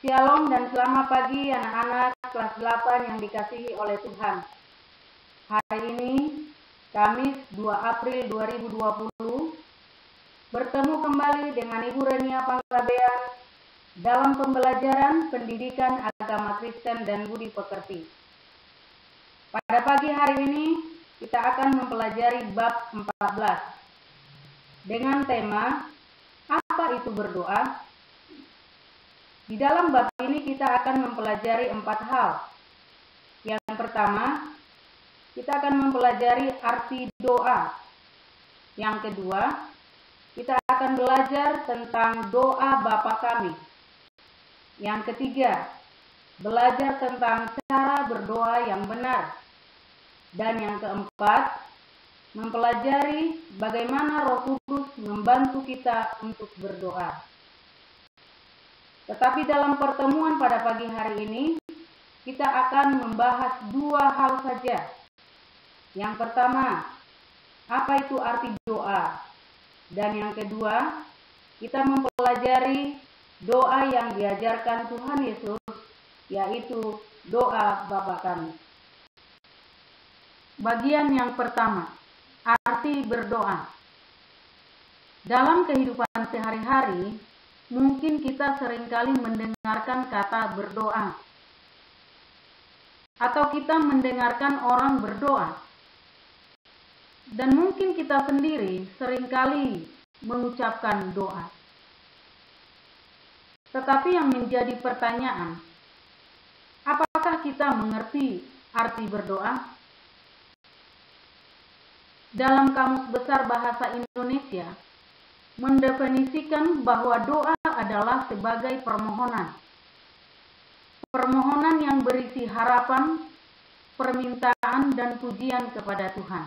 Shalom dan selamat pagi anak-anak kelas 8 yang dikasihi oleh Tuhan. Hari ini, Kamis 2 April 2020, bertemu kembali dengan Ibu Renia Panggabean dalam pembelajaran pendidikan agama Kristen dan budi pekerti. Pada pagi hari ini, kita akan mempelajari bab 14 dengan tema, apa itu berdoa? Di dalam bab ini kita akan mempelajari 4 hal. Yang pertama, kita akan mempelajari arti doa. Yang kedua, kita akan belajar tentang doa Bapa kami. Yang ketiga, belajar tentang cara berdoa yang benar. Dan yang keempat, mempelajari bagaimana Roh Kudus membantu kita untuk berdoa. Tetapi dalam pertemuan pada pagi hari ini, kita akan membahas 2 hal saja. Yang pertama, apa itu arti doa? Dan yang kedua, kita mempelajari doa yang diajarkan Tuhan Yesus, yaitu doa Bapa kami. Bagian yang pertama, arti berdoa. Dalam kehidupan sehari-hari, mungkin kita seringkali mendengarkan kata berdoa. Atau kita mendengarkan orang berdoa. Dan mungkin kita sendiri seringkali mengucapkan doa. Tetapi yang menjadi pertanyaan, apakah kita mengerti arti berdoa? Dalam Kamus Besar Bahasa Indonesia, mendefinisikan bahwa doa adalah sebagai permohonan. Permohonan yang berisi harapan, permintaan, dan pujian kepada Tuhan.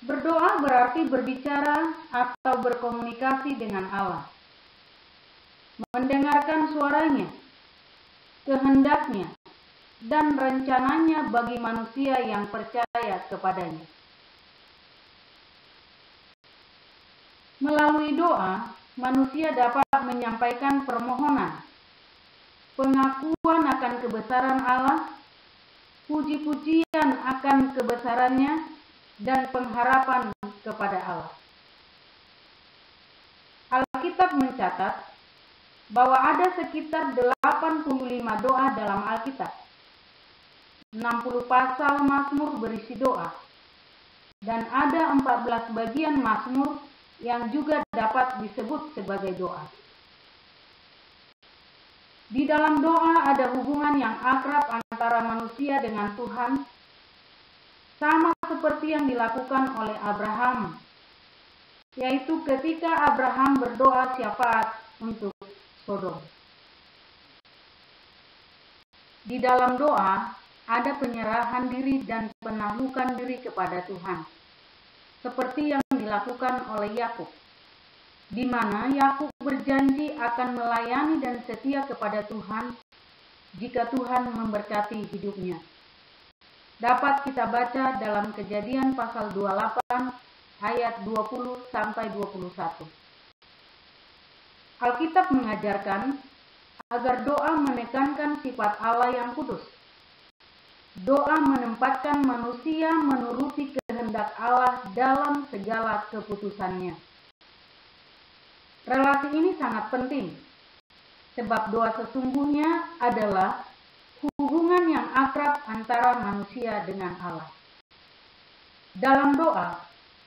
Berdoa berarti berbicara atau berkomunikasi dengan Allah. Mendengarkan suaranya, kehendaknya, dan rencananya bagi manusia yang percaya kepadanya. Melalui doa, manusia dapat menyampaikan permohonan, pengakuan akan kebesaran Allah, puji-pujian akan kebesarannya, dan pengharapan kepada Allah. Alkitab mencatat bahwa ada sekitar 85 doa dalam Alkitab. 60 pasal Mazmur berisi doa, dan ada 14 bagian Mazmur yang juga dapat disebut sebagai doa. Di dalam doa ada hubungan yang akrab antara manusia dengan Tuhan, sama seperti yang dilakukan oleh Abraham, yaitu ketika Abraham berdoa syafaat untuk Sodom. Di dalam doa ada penyerahan diri dan penaklukan diri kepada Tuhan, seperti yang dilakukan oleh Yakub, di mana Yakub berjanji akan melayani dan setia kepada Tuhan jika Tuhan memberkati hidupnya. Dapat kita baca dalam Kejadian pasal 28 ayat 20 sampai 21. Alkitab mengajarkan agar doa menekankan sifat Allah yang kudus. Doa menempatkan manusia menuruti kehendak Allah dalam segala keputusannya. Relasi ini sangat penting, sebab doa sesungguhnya adalah hubungan yang akrab antara manusia dengan Allah. Dalam doa,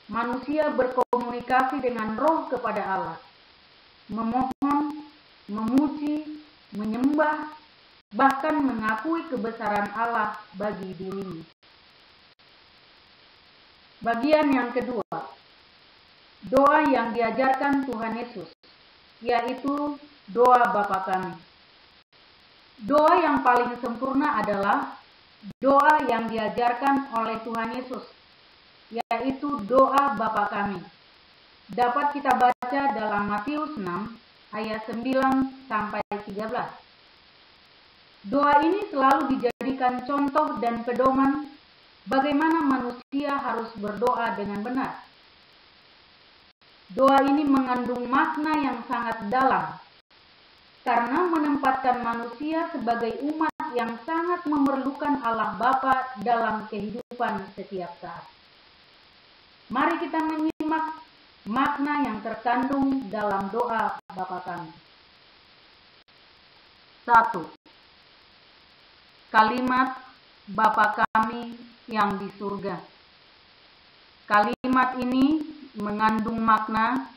manusia berkomunikasi dengan roh kepada Allah, memohon, memuji, menyembah, bahkan mengakui kebesaran Allah bagi dirinya. Bagian yang kedua, doa yang diajarkan Tuhan Yesus, yaitu doa Bapa kami. Doa yang paling sempurna adalah doa yang diajarkan oleh Tuhan Yesus, yaitu doa Bapa kami. Dapat kita baca dalam Matius 6 ayat 9 sampai 13. Doa ini selalu dijadikan contoh dan pedoman bagaimana manusia harus berdoa dengan benar. Doa ini mengandung makna yang sangat dalam, karena menempatkan manusia sebagai umat yang sangat memerlukan Allah Bapa dalam kehidupan setiap saat. Mari kita menyimak makna yang terkandung dalam doa Bapa kami. 1. Kalimat Bapa kami yang di surga. Kalimat ini mengandung makna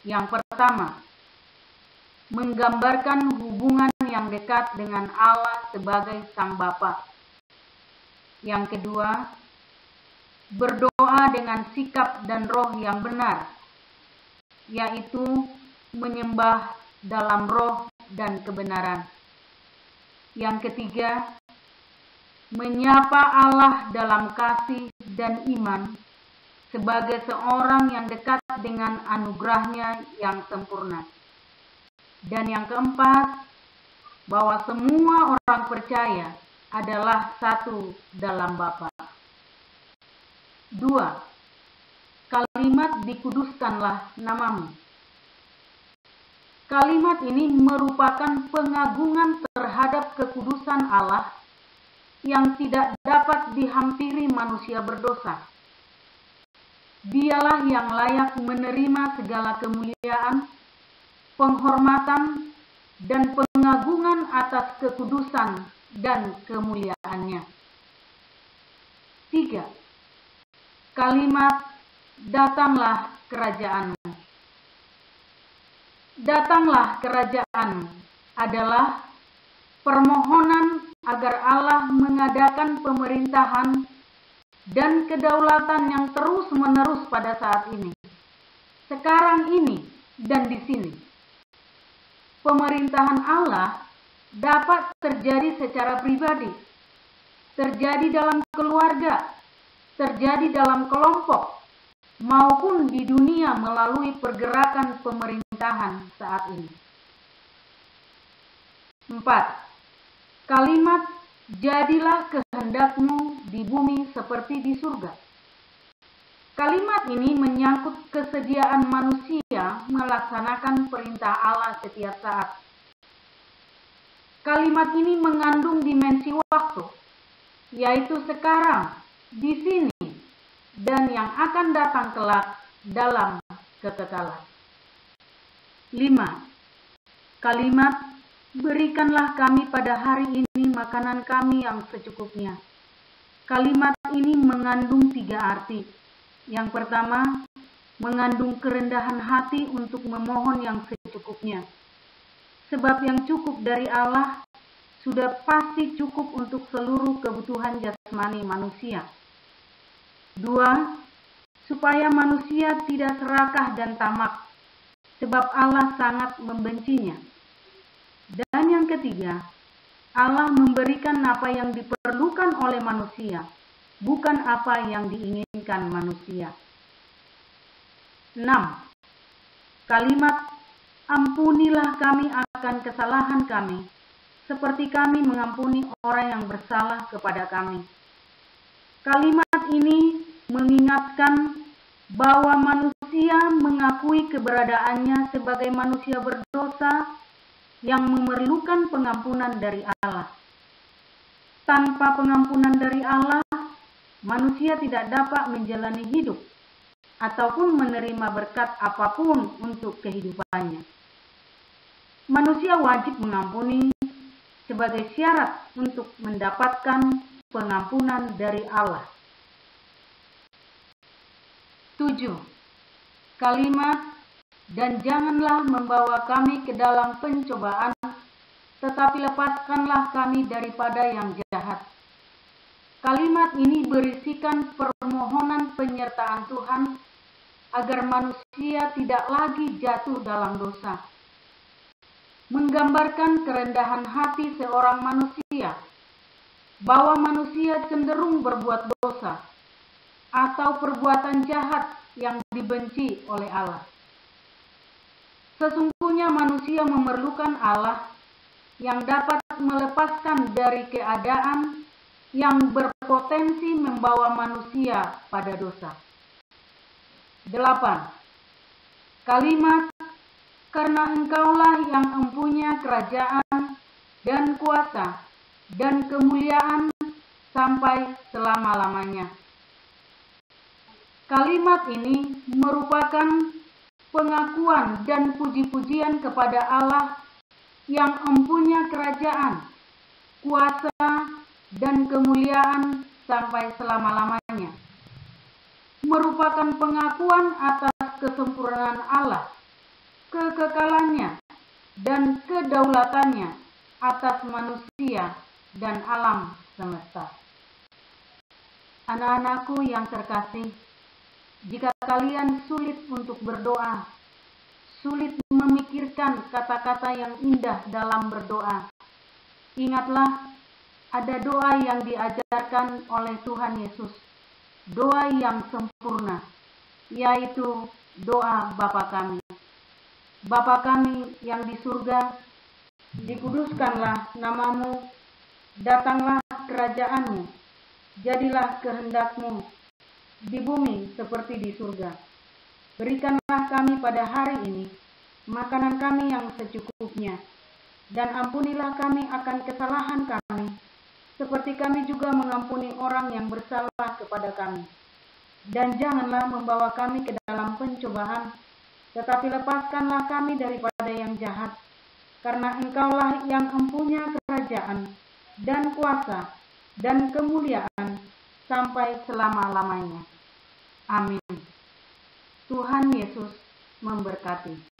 yang pertama, menggambarkan hubungan yang dekat dengan Allah sebagai Sang Bapa. Yang kedua, berdoa dengan sikap dan roh yang benar, yaitu menyembah dalam roh dan kebenaran. Yang ketiga, menyapa Allah dalam kasih dan iman sebagai seorang yang dekat dengan anugerahnya yang sempurna. Dan yang keempat, bahwa semua orang percaya adalah satu dalam Bapa. 2. Kalimat dikuduskanlah namamu. Kalimat ini merupakan pengagungan terhadap kekudusan Allah yang tidak dapat dihampiri manusia berdosa. Dialah yang layak menerima segala kemuliaan, penghormatan, dan pengagungan atas kekudusan dan kemuliaannya. 3. Kalimat datanglah kerajaanmu. Datanglah kerajaan adalah permohonan agar Allah mengadakan pemerintahan dan kedaulatan yang terus-menerus pada saat ini, sekarang ini, dan di sini. Pemerintahan Allah dapat terjadi secara pribadi, terjadi dalam keluarga, terjadi dalam kelompok, maupun di dunia melalui pergerakan pemerintahan saat ini. 4. Kalimat jadilah kehendakmu di bumi seperti di surga. Kalimat ini menyangkut kesediaan manusia melaksanakan perintah Allah setiap saat. Kalimat ini mengandung dimensi waktu, yaitu sekarang, di sini, dan yang akan datang kelak dalam kekekalan. 5. Kalimat berikanlah kami pada hari ini makanan kami yang secukupnya. Kalimat ini mengandung 3 arti. Yang pertama, mengandung kerendahan hati untuk memohon yang secukupnya. Sebab yang cukup dari Allah sudah pasti cukup untuk seluruh kebutuhan jasmani manusia. 2. Supaya manusia tidak serakah dan tamak, sebab Allah sangat membencinya. Dan yang ketiga, Allah memberikan apa yang diperlukan oleh manusia, bukan apa yang diinginkan manusia. 6. Kalimat ampunilah kami akan kesalahan kami, seperti kami mengampuni orang yang bersalah kepada kami. Kalimat ini mengingatkan bahwa manusia mengakui keberadaannya sebagai manusia berdosa yang memerlukan pengampunan dari Allah. Tanpa pengampunan dari Allah, manusia tidak dapat menjalani hidup ataupun menerima berkat apapun untuk kehidupannya. Manusia wajib mengampuni sebagai syarat untuk mendapatkan pengampunan dari Allah. 7. Kalimat dan janganlah membawa kami ke dalam pencobaan, tetapi lepaskanlah kami daripada yang jahat. Kalimat ini berisikan permohonan penyertaan Tuhan agar manusia tidak lagi jatuh dalam dosa. Menggambarkan kerendahan hati seorang manusia, bahwa manusia cenderung berbuat dosa atau perbuatan jahat yang dibenci oleh Allah. Sesungguhnya manusia memerlukan Allah yang dapat melepaskan dari keadaan yang berpotensi membawa manusia pada dosa. 8. Kalimat karena Engkaulah yang empunya kerajaan dan kuasa dan kemuliaan sampai selama-lamanya. Kalimat ini merupakan pengakuan dan puji-pujian kepada Allah yang empunya kerajaan, kuasa, dan kemuliaan sampai selama-lamanya. Merupakan pengakuan atas kesempurnaan Allah, kekekalannya, dan kedaulatannya atas manusia dan alam semesta. Anak-anakku yang terkasih, jika kalian sulit untuk berdoa, sulit memikirkan kata-kata yang indah dalam berdoa, ingatlah ada doa yang diajarkan oleh Tuhan Yesus, doa yang sempurna, yaitu doa Bapa kami. Bapa kami yang di surga, dikuduskanlah namamu, datanglah kerajaanmu, jadilah kehendakmu di bumi seperti di surga. Berikanlah kami pada hari ini makanan kami yang secukupnya, dan ampunilah kami akan kesalahan kami, seperti kami juga mengampuni orang yang bersalah kepada kami. Dan janganlah membawa kami ke dalam pencobaan, tetapi lepaskanlah kami daripada yang jahat, karena Engkaulah yang empunya kerajaan dan kuasa dan kemuliaan sampai selama-lamanya. Amin. Tuhan Yesus memberkati.